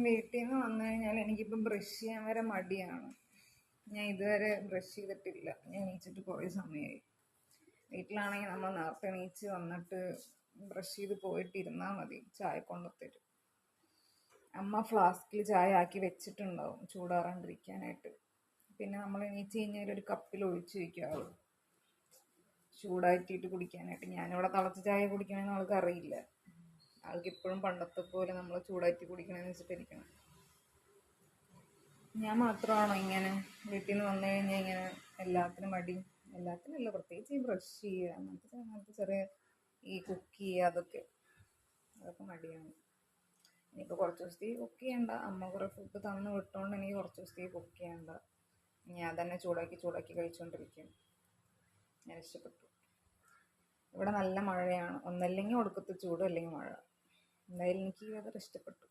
വീട്ടിൽ നിന്ന് വന്നു കഴിഞ്ഞാൽ എനിക്കിപ്പം ബ്രഷ് ചെയ്യാൻ വരെ മടിയാണ്. ഞാൻ ഇതുവരെ ബ്രഷ് ചെയ്തിട്ടില്ല. ഞാൻ എണീച്ചിട്ട് കുറേ സമയമായി. വീട്ടിലാണെങ്കിൽ നമ്മൾ നേരത്തെ എണീച്ച് വന്നിട്ട് ബ്രഷ് ചെയ്ത് പോയിട്ടിരുന്നാൽ മതി, ചായ കൊണ്ടുത്തരും. അമ്മ ഫ്ലാസ്കിൽ ചായ ആക്കി വെച്ചിട്ടുണ്ടാവും ചൂടാറാണ്ടിരിക്കാനായിട്ട്. പിന്നെ നമ്മൾ എണീച്ച് കഴിഞ്ഞാൽ ഒരു കപ്പിൽ ഒഴിച്ച് വയ്ക്കും ചൂടാറ്റിയിട്ട് കുടിക്കാനായിട്ട്. ഞാനിവിടെ തിളച്ച ചായ കുടിക്കണമെന്ന് ആൾക്ക് അറിയില്ല. ആൾക്ക് ഇപ്പോഴും പണ്ടത്തെ പോലെ നമ്മൾ ചൂടാറ്റി കുടിക്കണമെന്ന് വെച്ചിട്ടിരിക്കണം. ഞാൻ മാത്രമാണോ ഇങ്ങനെ വീട്ടിൽ നിന്ന് വന്നു കഴിഞ്ഞാൽ ഇങ്ങനെ എല്ലാത്തിനും മടി? എല്ലാത്തിനല്ല, പ്രത്യേകിച്ച് ഈ ബ്രഷ് ചെയ്യുക അങ്ങനത്തെ ചെറിയ ഈ കുക്ക് ചെയ്യുക അതൊക്കെ മടിയാണ്. ഇനിയിപ്പോൾ കുറച്ച് ദിവസത്തേക്ക് കുക്ക് ചെയ്യണ്ട. അമ്മ കുറേ ഫുഡ് തന്ന് വിട്ടുകൊണ്ട് എനിക്ക് കുറച്ച് ദിവസത്തേക്ക് കുക്ക് ചെയ്യണ്ട. ഞാൻ തന്നെ ചൂടാക്കി കഴിച്ചുകൊണ്ടിരിക്കും. ഞാൻ ഇഷ്ടപ്പെട്ടു. ഇവിടെ നല്ല മഴയാണ്. ഒന്നല്ലെങ്കിൽ ഒടുക്കത്തെ ചൂട് അല്ലെങ്കിൽ മഴ. എന്തായാലും എനിക്ക് ഈ വെതർ ഇഷ്ടപ്പെട്ടു.